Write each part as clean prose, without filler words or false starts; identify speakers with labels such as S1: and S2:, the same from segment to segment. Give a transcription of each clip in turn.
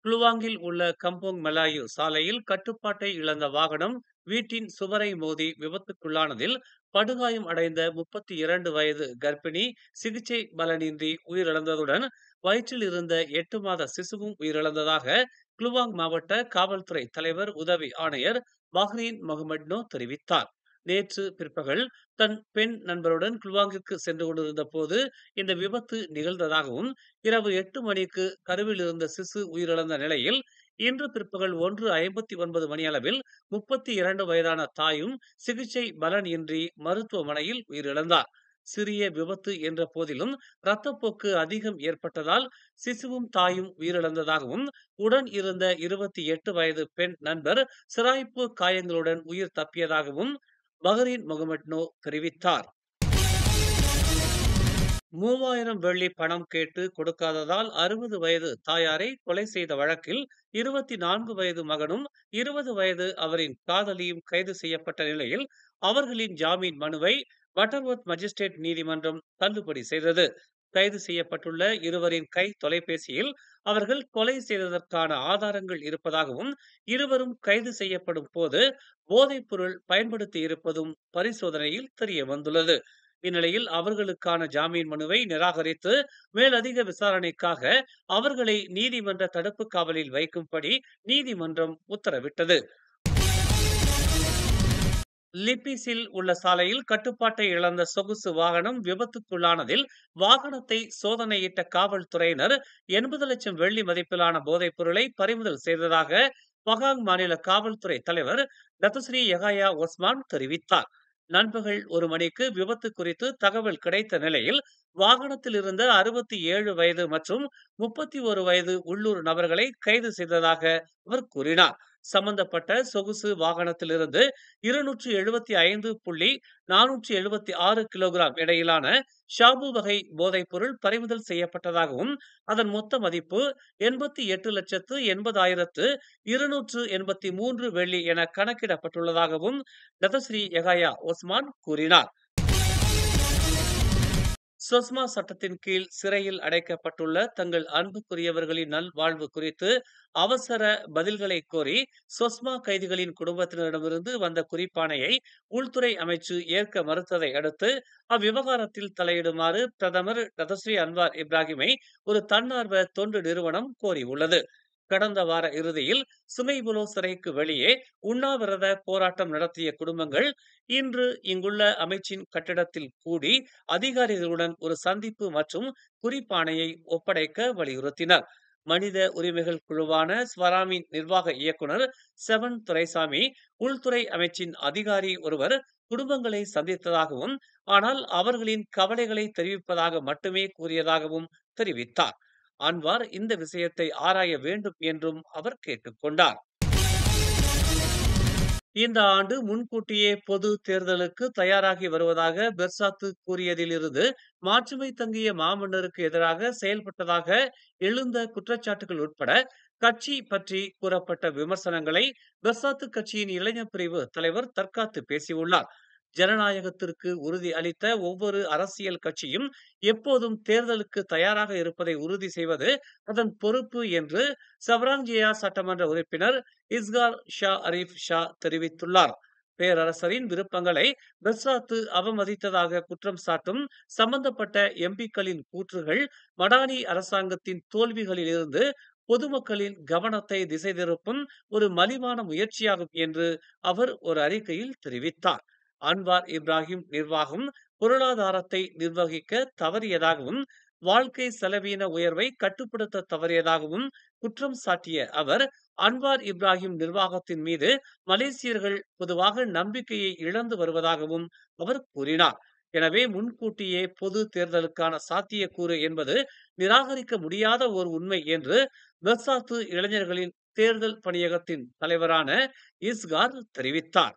S1: குலுவாங்கில் உள்ள கம்போங் மலாயு சாலையில் கட்டுப்பாட்டை இழந்த வாகனம் வீட்டின் சுவரை மோதி விபத்துக்குள்ளானதில் படுகாயம் அடைந்த 32 வயது கர்ப்பிணி சிகிச்சை பலனின்றி உயிரிழந்ததுடன் வயிற்றில் இருந்த 8 மாத சிசுவும் உயிரிழந்ததாக குலுவாங் மாவட்ட காவல்துறை தலைவர் உதவி ஆணையர் பஹ்ரீன் முகமட்னோ தெரிவித்தார். நேற்று பிற்பகல் தன் பெண் நண்பருடன் குல்வாங்கிற்கு சென்று கொண்டிருந்த போது இந்த விபத்து நிகழ்ந்ததாகவும், இரவு 8 மணிக்கு கருவில் இருந்த சிசு உயிரிழந்த நிலையில், இன்று பிற்பகல் 1:59 மணியளவில் 32 வயதான தாயும் சிகிச்சை பலன் இன்றி மருத்துவமனையில் உயிரிழந்தார். சிறிய விபத்து என்ற போதிலும் இரத்தப்போக்கு அதிகம் ஏற்பட்டதால் சிசுவும் தாயும் உயிரிழந்ததாகவும், உடன் இருந்த 28 வயது பெண் நண்பர் சிராய்ப்பு காயங்களுடன் உயிர் தப்பியதாகவும் பஹ்ரீன் முகமட்னோ தெரிவித்தார். 3000 வெள்ளி பணம் கேட்டு கொடுக்காததால் 60 வயது தாயாரை கொலை செய்த வழக்கில் 24 வயது மகனும் 20 வயது அவரின் காதலியும் கைது செய்யப்பட்ட நிலையில் அவர்களின் ஜாமீன் மனுவை பட்டர்வர்த் மஜிஸ்ட்ரேட் நீதிமன்றம் தள்ளுபடி செய்தது. கைது செய்யப்பட்டுள்ள இருவரின் கை தொலைபேசியில் அவர்கள் கொலை செய்ததற்கான ஆதாரங்கள் இருப்பதாகவும், இருவரும் கைது செய்யப்படும் போது போதைப் பொருள் பயன்படுத்தி இருப்பதும் பரிசோதனையில் தெரிய வந்துள்ளது. இந்நிலையில் அவர்களுக்கான ஜாமீன் மனுவை நிராகரித்து மேலதிக விசாரணைக்காக அவர்களை நீதிமன்ற தடுப்பு காவலில் வைக்கும்படி நீதிமன்றம் உத்தரவிட்டது. லிப்பிஸில் உள்ள சாலையில் கட்டுப்பாட்டை இழந்த சொகுசு வாகனம் விபத்துக்குள்ளானதில் வாகனத்தை சோதனையிட்ட காவல்துறையினர் 80 லட்சம் வெள்ளி மதிப்பிலான போதைப் பொருளை பறிமுதல் செய்ததாக பகாங் மாநில காவல்துறை தலைவர் டத்துஸ்ரீ யகாயா ஒஸ்மான் தெரிவித்தார். நண்பகல் 1 மணிக்கு விபத்து குறித்து தகவல் கிடைத்த நிலையில் வாகனத்தில் இருந்த 67 வயது மற்றும் 31 வயது உள்ளூர் நபர்களை கைது செய்ததாக அவர் கூறினார். சம்பந்தப்பட்ட சொகுசு வாகனத்திலிருந்து 275.476 கிலோகிராம் எடையிலான ஷாபு வகை போதைப் பொருள் பறிமுதல் செய்யப்பட்டதாகவும், அதன் மொத்த மதிப்பு 88,80,283 வெள்ளி என கணக்கிடப்பட்டுள்ளதாகவும் டத்தஸ்ரீ யகாயா ஒஸ்மான் கூறினார். சொஸ்மா சட்டத்தின் கீழ் சிறையில் அடைக்கப்பட்டுள்ள தங்கள் அன்புக்குரியவர்களின் நல்வாழ்வு குறித்து அவசர பதில்களை கோரி சொஸ்மா கைதிகளின் குடும்பத்தினரிடமிருந்து வந்த குறிப்பாணையை உள்துறை அமைச்சு ஏற்க மறுத்ததை அடுத்து அவ்விவகாரத்தில் தலையிடுமாறு பிரதமர் டத்தஸ்ரீ அன்வார் இப்ராஹிமை ஒரு தன்னார்வ தொண்டு நிறுவனம் கோரியுள்ளது. கடந்த வார இறுதியில் சுமைபுலோ சிறைக்கு வெளியே உண்ணாவிரத போராட்டம் நடத்திய குடும்பங்கள் இன்று இங்குள்ள அமைச்சின் கட்டிடத்தில் கூடி அதிகாரிகளுடன் ஒரு சந்திப்பு மற்றும் குறிப்பாணையை ஒப்படைக்க வலியுறுத்தினர். மனித உரிமைகள் குழுவான ஸ்வராமின் நிர்வாக இயக்குனர் செவன் துரைசாமி உள்துறை அமைச்சின் அதிகாரி ஒருவர் குடும்பங்களை சந்தித்ததாகவும், ஆனால் அவர்களின் கவலைகளை தெரிவிப்பதாக மட்டுமே கூறியதாகவும் தெரிவித்தார். அன்வார் இந்த விஷயத்தை ஆராய வேண்டும் என்றும் அவர் கேட்டுக்கொண்டார். இந்த ஆண்டு முன்கூட்டியே பொது தேர்தலுக்கு தயாராகி வருவதாக பெர்சாத்து கூறியதிலிருந்து மாற்றுமை தங்கிய மாமன்னருக்கு எதிராக செயல்பட்டதாக எழுந்த குற்றச்சாட்டுகள் உட்பட கட்சி பற்றி கூறப்பட்ட விமர்சனங்களை பெர்சாத்து கட்சியின் இளைஞர் பிரிவு தலைவர் தற்காத்து பேசியுள்ளார். ஜனநாயகத்திற்கு உறுதி அளித்த ஒவ்வொரு அரசியல் கட்சியும் எப்போதும் தேர்தலுக்கு தயாராக இருப்பதை உறுதி செய்வது அதன் பொறுப்பு என்று சப்ராங்ஜியா சட்டமன்ற உறுப்பினர் இஸ்கார் ஷா அரீப் ஷா தெரிவித்துள்ளார். பேரரசரின் விருப்பங்களை பெர்சாத்து அவமதித்ததாக குற்றம் சாட்டும் சம்பந்தப்பட்ட எம்பிக்களின் கூற்றுகள் மடானி அரசாங்கத்தின் தோல்விகளில் இருந்து பொதுமக்களின் கவனத்தை திசை திருப்பும் ஒரு மலிவான முயற்சியாகும் என்று அவர் ஒரு அறிக்கையில் தெரிவித்தார். அன்வார் இப்ராஹிம் நிர்வாகம் பொருளாதாரத்தை நிர்வகிக்க தவறியதாகவும், வாழ்க்கை செலவீன உயர்வை கட்டுப்படுத்த தவறியதாகவும் குற்றம் சாட்டிய அவர், அன்வார் இப்ராஹிம் நிர்வாகத்தின் மீது மலேசியர்கள் பொதுவாக நம்பிக்கையை இழந்து வருவதாகவும் அவர் கூறினார். எனவே முன்கூட்டியே பொது தேர்தலுக்கான சாத்தியக்கூறு என்பது நிராகரிக்க முடியாத ஒரு உண்மை என்று பெர்சாத்து இளைஞர்களின் தேர்தல் பணியகத்தின் தலைவரான இஸ்கார் தெரிவித்தார்.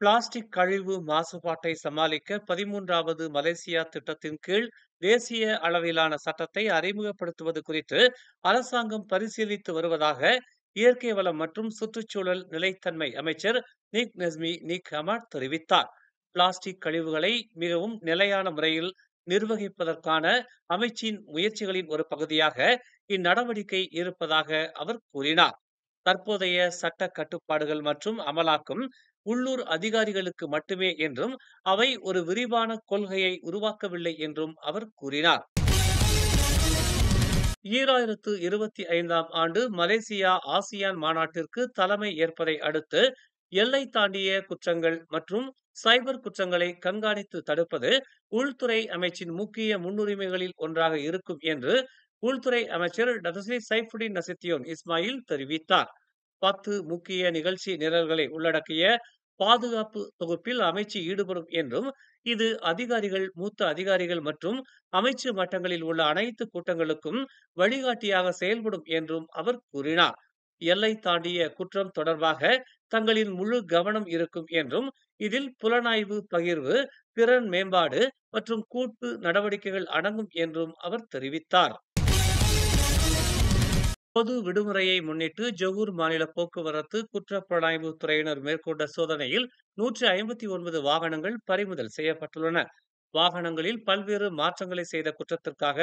S1: பிளாஸ்டிக் கழிவு மாசுபாட்டை சமாளிக்க 13வது மலேசியா திட்டத்தின் கீழ் தேசிய அளவிலான சட்டத்தை அறிமுகப்படுத்துவது குறித்து அரசாங்கம் பரிசீலித்து வருவதாக இயற்கை வளம் மற்றும் சுற்றுச்சூழல் நிலைத்தன்மை அமைச்சர் நிக் நஸ்மி நிக் ஹமாட் தெரிவித்தார். பிளாஸ்டிக் கழிவுகளை மிகவும் நிலையான முறையில் நிர்வகிப்பதற்கான அமைச்சின் முயற்சிகளின் ஒரு பகுதியாக இந்நடவடிக்கை இருப்பதாக அவர் கூறினார். தற்போதைய சட்ட கட்டுப்பாடுகள் மற்றும் அமலாக்கம் உள்ளூர் அதிகாரிகளுக்கு மட்டுமே என்றும் அவை ஒரு விரிவான கொள்கையை உருவாக்கவில்லை என்றும் அவர் கூறினார். 2025ஆம் ஆண்டு மலேசியா ஆசியான் மாநாட்டிற்கு தலைமை ஏற்பதை அடுத்து எல்லை தாண்டிய குற்றங்கள் மற்றும் சைபர் குற்றங்களை கண்காணித்து தடுப்பது உள்துறை அமைச்சின் முக்கிய முன்னுரிமைகளில் ஒன்றாக இருக்கும் என்று உள்துறை அமைச்சர் டதஸ்ரீ சைஃபுடின் நசித்தியோன் இஸ்மாயில் தெரிவித்தார். 10 முக்கிய நிகழ்ச்சி நிரல்களை உள்ளடக்கிய பாதுகாப்பு தொகுப்பில் அமைச்சு ஈடுபடும் என்றும் இது அதிகாரிகள், மூத்த அதிகாரிகள் மற்றும் அமைச்சு மட்டங்களில் உள்ள அனைத்து கூட்டங்களுக்கும் வழிகாட்டியாக செயல்படும் என்றும் அவர் கூறினார். எல்லை தாண்டிய குற்றம் தொடர்பாக தங்களின் முழு கவனம் இருக்கும் என்றும் இதில் புலனாய்வு பகிர்வு, திறன் மேம்பாடு மற்றும் கூட்டு நடவடிக்கைகள் அடங்கும் என்றும் அவர் தெரிவித்தார். பொது விடுமுறையை முன்னிட்டு ஜொகூர் மாநில போக்குவரத்து குற்றப்புலனாய்வு துறையினர் மேற்கொண்ட சோதனையில் 159 வாகனங்கள் பறிமுதல் செய்யப்பட்டுள்ளன. வாகனங்களில் பல்வேறு மாற்றங்களை செய்த குற்றத்திற்காக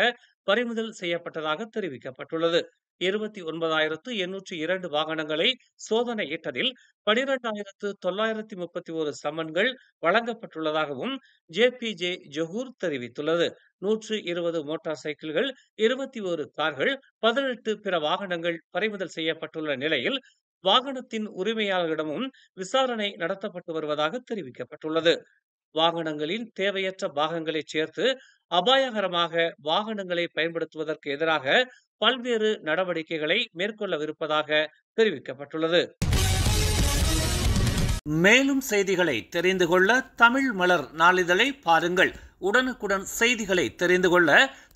S1: பறிமுதல் செய்யப்பட்டதாக தெரிவிக்கப்பட்டுள்ளது. 29,802 வாகனங்களை சோதனையிட்டதில் 12,931 சம்மன்கள் வழங்கப்பட்டுள்ளதாகவும் ஜேபிஜே ஜொகூர் தெரிவித்துள்ளது. 120 மோட்டார் சைக்கிள்கள், 21 கார்கள், 18 பிற வாகனங்கள் பறிமுதல் செய்யப்பட்டுள்ள நிலையில் வாகனத்தின் உரிமையாளர்களிடமும் விசாரணை நடத்தப்பட்டு வருவதாக தெரிவிக்கப்பட்டுள்ளது. வாகனங்களின் தேவையற்ற பாகங்களை சேர்த்து அபாயகரமாக வாகனங்களை பயன்படுத்துவதற்கு எதிராக பல்வேறு நடவடிக்கைகளை மேற்கொள்ளவிருப்பதாக தெரிவிக்கப்பட்டுள்ளது. மேலும் செய்திகளை தெரிந்து கொள்ள தமிழ் மலர் நாளிதழை பாருங்கள். உடனுக்குடன் செய்திகளை தெரிந்து கொள்ள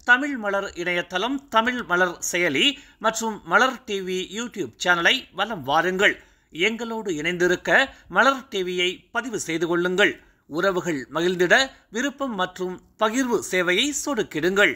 S1: தமிழ் மலர் இணையதளம், தமிழ் மலர் செயலி மற்றும் மலர் டிவி யூடியூப் சேனலை வலம் வாருங்கள். எங்களோடு இணைந்திருக்க மலர் டிவியை பதிவு செய்து கொள்ளுங்கள். உறவுகள் மகிழ்ந்திட விருப்பம் மற்றும் பகிர்வு சேவையை சொடுக்கிடுங்கள்.